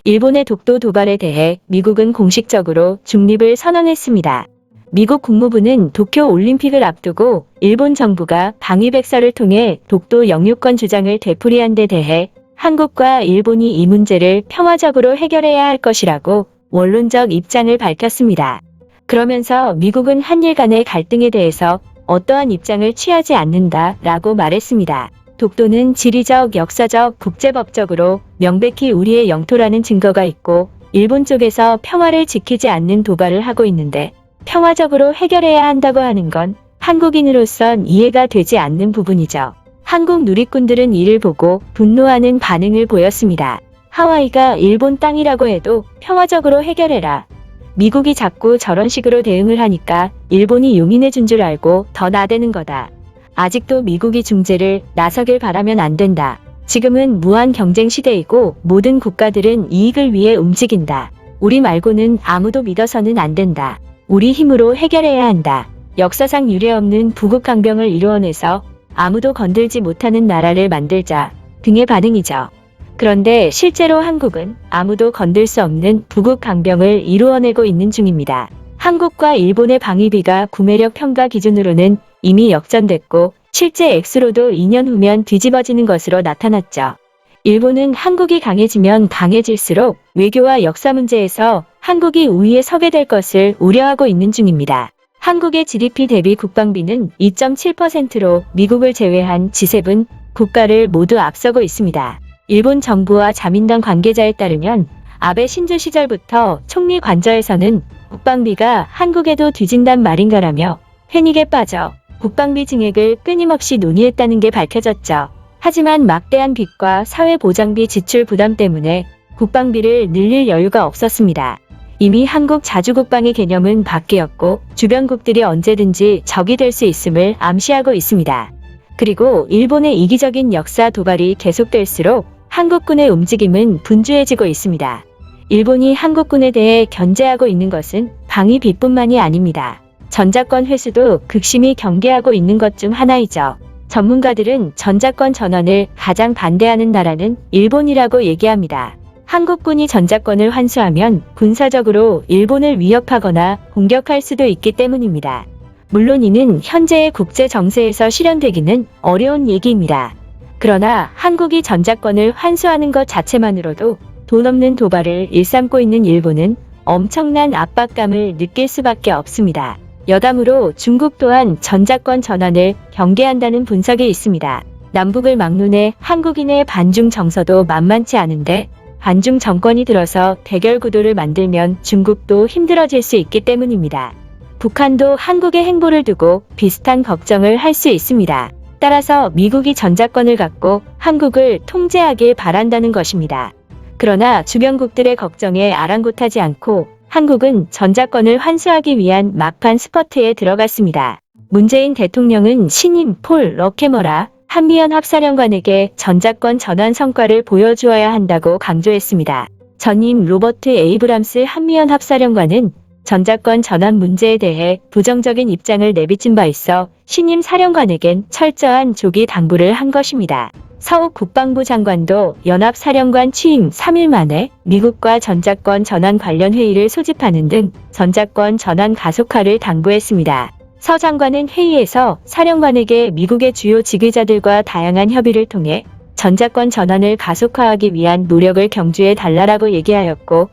일본의 독도 도발에 대해 미국은 공식적으로 중립을 선언했습니다. 미국 국무부는 도쿄 올림픽을 앞두고 일본 정부가 방위백서를 통해 독도 영유권 주장을 되풀이한 데 대해 한국과 일본이 이 문제를 평화적으로 해결해야 할 것이라고 원론적 입장을 밝혔습니다. 그러면서 미국은 한일 간의 갈등에 대해서 어떠한 입장을 취하지 않는다라고 말했습니다. 독도는 지리적, 역사적, 국제법적으로 명백히 우리의 영토라는 증거가 있고 일본 쪽에서 평화를 지키지 않는 도발을 하고 있는데 평화적으로 해결해야 한다고 하는 건 한국인으로선 이해가 되지 않는 부분이죠. 한국 누리꾼들은 이를 보고 분노하는 반응을 보였습니다. 하와이가 일본 땅이라고 해도 평화적으로 해결해라. 미국이 자꾸 저런 식으로 대응을 하니까 일본이 용인해 준 줄 알고 더 나대는 거다. 아직도 미국이 중재를 나서길 바라면 안 된다. 지금은 무한 경쟁 시대이고 모든 국가들은 이익을 위해 움직인다. 우리 말고는 아무도 믿어서는 안 된다. 우리 힘으로 해결해야 한다. 역사상 유례없는 부국강병을 이루어내서 아무도 건들지 못하는 나라를 만들자 등의 반응이죠. 그런데 실제로 한국은 아무도 건들 수 없는 부국강병을 이루어내고 있는 중입니다. 한국과 일본의 방위비가 구매력 평가 기준으로는 이미 역전됐고 실제 액수로도 2년 후면 뒤집어지는 것으로 나타났죠. 일본은 한국이 강해지면 강해질수록 외교와 역사 문제에서 한국이 우위에 서게 될 것을 우려하고 있는 중입니다. 한국의 GDP 대비 국방비는 2.7%로 미국을 제외한 G7 국가를 모두 앞서고 있습니다. 일본 정부와 자민당 관계자에 따르면 아베 신조 시절부터 총리 관저에서는 국방비가 한국에도 뒤진단 말인가라며 패닉에 빠져 국방비 증액을 끊임없이 논의했다는 게 밝혀졌죠. 하지만 막대한 빚과 사회보장비 지출 부담 때문에 국방비를 늘릴 여유가 없었습니다. 이미 한국 자주국방의 개념은 바뀌었고 주변국들이 언제든지 적이 될 수 있음을 암시하고 있습니다. 그리고 일본의 이기적인 역사 도발이 계속될수록 한국군의 움직임은 분주해지고 있습니다. 일본이 한국군에 대해 견제하고 있는 것은 방위비뿐만이 아닙니다. 전자권 회수도 극심히 경계하고 있는 것 중 하나이죠. 전문가들은 전자권 전환을 가장 반대하는 나라는 일본이라고 얘기합니다. 한국군이 전자권을 환수하면 군사적으로 일본을 위협하거나 공격할 수도 있기 때문입니다. 물론 이는 현재의 국제 정세에서 실현되기는 어려운 얘기입니다. 그러나 한국이 전자권을 환수하는 것 자체만으로도 돈 없는 도발을 일삼고 있는 일본은 엄청난 압박감을 느낄 수밖에 없습니다. 여담으로 중국 또한 전자권 전환을 경계한다는 분석이 있습니다. 남북을 막론해 한국인의 반중 정서도 만만치 않은데 반중 정권이 들어서 대결 구도를 만들면 중국도 힘들어질 수 있기 때문입니다. 북한도 한국의 행보를 두고 비슷한 걱정을 할 수 있습니다. 따라서 미국이 전자권을 갖고 한국을 통제하길 바란다는 것입니다. 그러나 주변국들의 걱정에 아랑곳하지 않고 한국은 전자권을 환수하기 위한 막판 스퍼트에 들어갔습니다. 문재인 대통령은 신임 폴 러케머라 한미연합사령관에게 전자권 전환 성과를 보여주어야 한다고 강조했습니다. 전임 로버트 에이브람스 한미연합사령관은 전자권 전환 문제에 대해 부정적인 입장을 내비친 바 있어 신임 사령관에겐 철저한 조기 당부를 한 것입니다. 서욱 국방부 장관도 연합사령관 취임 3일 만에 미국과 전자권 전환 관련 회의를 소집하는 등 전자권 전환 가속화를 당부했습니다. 서 장관은 회의에서 사령관에게 미국의 주요 지휘자들과 다양한 협의를 통해 전자권 전환을 가속화하기 위한 노력을 경주해 달라고 얘기하였고,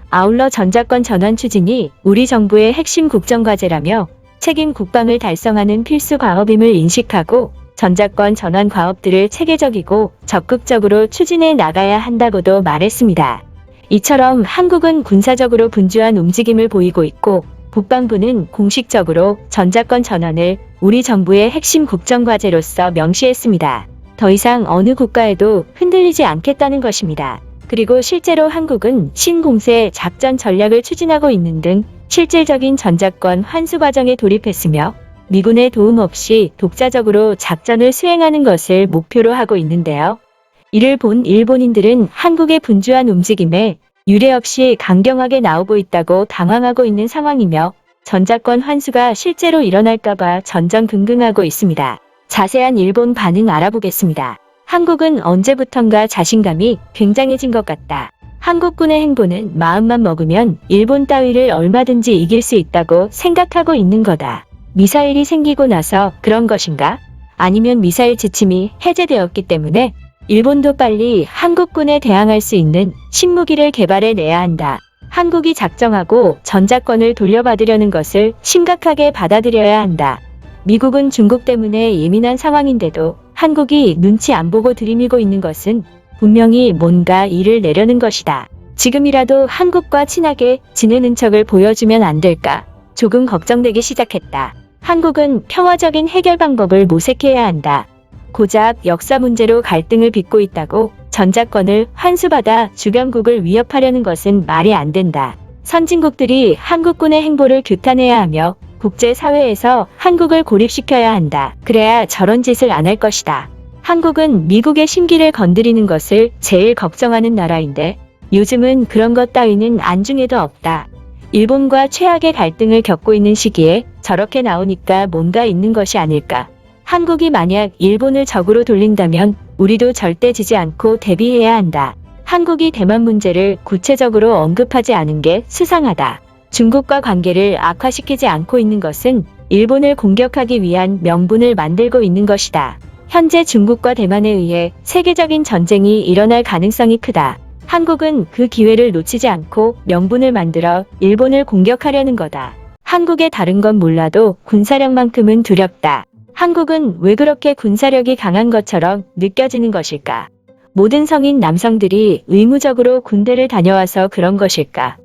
아울러 전자권 전환 추진이 우리 정부의 핵심 국정과제라며 책임 국방을 달성하는 필수 과업임을 인식하고 전자권 전환 과업들을 체계적이고 적극적으로 추진해 나가야 한다고도 말했습니다. 이처럼 한국은 군사적으로 분주한 움직임을 보이고 있고 국방부는 공식적으로 전자권 전환을 우리 정부의 핵심 국정과제로서 명시했습니다. 더 이상 어느 국가에도 흔들리지 않겠다는 것입니다. 그리고 실제로 한국은 신공세 작전 전략을 추진하고 있는 등 실질적인 전자권 환수 과정에 돌입했으며 미군의 도움 없이 독자적으로 작전을 수행하는 것을 목표로 하고 있는데요. 이를 본 일본인들은 한국의 분주한 움직임에 유례없이 강경하게 나오고 있다고 당황하고 있는 상황이며 전자권 환수가 실제로 일어날까봐 전전긍긍하고 있습니다. 자세한 일본 반응 알아보겠습니다. 한국은 언제부턴가 자신감이 굉장해진 것 같다. 한국군의 행보는 마음만 먹으면 일본 따위를 얼마든지 이길 수 있다고 생각하고 있는 거다. 미사일이 생기고 나서 그런 것인가? 아니면 미사일 지침이 해제되었기 때문에 일본도 빨리 한국군에 대항할 수 있는 신무기를 개발해내야 한다. 한국이 작정하고 전자권을 돌려받으려는 것을 심각하게 받아들여야 한다. 미국은 중국 때문에 예민한 상황인데도 한국이 눈치 안 보고 들이밀고 있는 것은 분명히 뭔가 일을 내려는 것이다. 지금이라도 한국과 친하게 지내는 척을 보여주면 안 될까? 조금 걱정되기 시작했다. 한국은 평화적인 해결 방법을 모색해야 한다. 고작 역사 문제로 갈등을 빚고 있다고 전자권을 환수받아 주변국을 위협하려는 것은 말이 안 된다. 선진국들이 한국군의 행보를 규탄해야 하며 국제사회에서 한국을 고립시켜야 한다. 그래야 저런 짓을 안 할 것이다. 한국은 미국의 심기를 건드리는 것을 제일 걱정하는 나라인데 요즘은 그런 것 따위는 안중에도 없다. 일본과 최악의 갈등을 겪고 있는 시기에 저렇게 나오니까 뭔가 있는 것이 아닐까. 한국이 만약 일본을 적으로 돌린다면 우리도 절대 지지 않고 대비해야 한다. 한국이 대만 문제를 구체적으로 언급하지 않은 게 수상하다. 중국과 관계를 악화시키지 않고 있는 것은 일본을 공격하기 위한 명분을 만들고 있는 것이다. 현재 중국과 대만에 의해 세계적인 전쟁이 일어날 가능성이 크다. 한국은 그 기회를 놓치지 않고 명분을 만들어 일본을 공격하려는 거다. 한국의 다른 건 몰라도 군사력만큼은 두렵다. 한국은 왜 그렇게 군사력이 강한 것처럼 느껴지는 것일까? 모든 성인 남성들이 의무적으로 군대를 다녀와서 그런 것일까?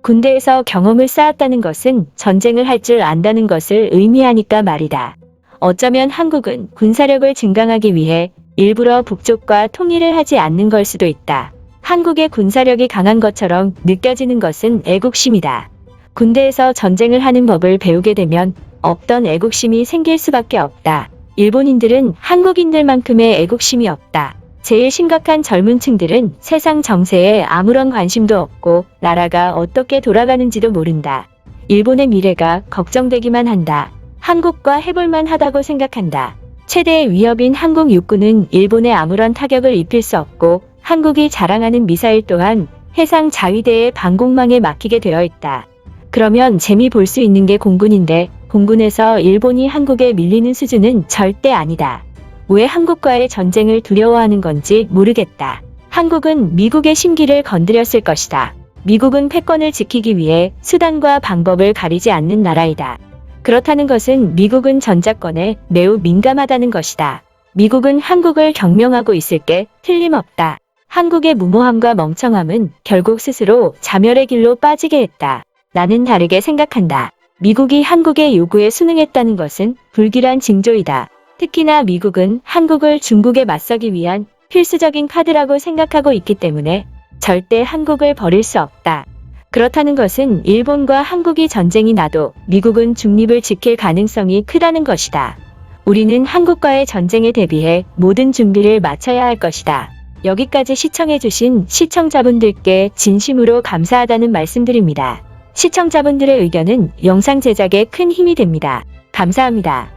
군대에서 경험을 쌓았다는 것은 전쟁을 할 줄 안다는 것을 의미하니까 말이다. 어쩌면 한국은 군사력을 증강하기 위해 일부러 북쪽과 통일을 하지 않는 걸 수도 있다. 한국의 군사력이 강한 것처럼 느껴지는 것은 애국심이다. 군대에서 전쟁을 하는 법을 배우게 되면 없던 애국심이 생길 수밖에 없다. 일본인들은 한국인들만큼의 애국심이 없다. 제일 심각한 젊은 층들은 세상 정세에 아무런 관심도 없고 나라가 어떻게 돌아가는지도 모른다. 일본의 미래가 걱정되기만 한다. 한국과 해볼만 하다고 생각한다. 최대의 위협인 한국 육군은 일본에 아무런 타격을 입힐 수 없고 한국이 자랑하는 미사일 또한 해상 자위대의 방공망에 막히게 되어 있다. 그러면 재미 볼 수 있는 게 공군인데 공군에서 일본이 한국에 밀리는 수준은 절대 아니다. 왜 한국과의 전쟁을 두려워하는 건지 모르겠다. 한국은 미국의 심기를 건드렸을 것이다. 미국은 패권을 지키기 위해 수단과 방법을 가리지 않는 나라이다. 그렇다는 것은 미국은 전자권에 매우 민감하다는 것이다. 미국은 한국을 경명하고 있을 게 틀림없다. 한국의 무모함과 멍청함은 결국 스스로 자멸의 길로 빠지게 했다. 나는 다르게 생각한다. 미국이 한국의 요구에 순응했다는 것은 불길한 징조이다. 특히나 미국은 한국을 중국에 맞서기 위한 필수적인 카드라고 생각하고 있기 때문에 절대 한국을 버릴 수 없다. 그렇다는 것은 일본과 한국이 전쟁이 나도 미국은 중립을 지킬 가능성이 크다는 것이다. 우리는 한국과의 전쟁에 대비해 모든 준비를 마쳐야 할 것이다. 여기까지 시청해주신 시청자분들께 진심으로 감사하다는 말씀드립니다. 시청자분들의 의견은 영상 제작에 큰 힘이 됩니다. 감사합니다.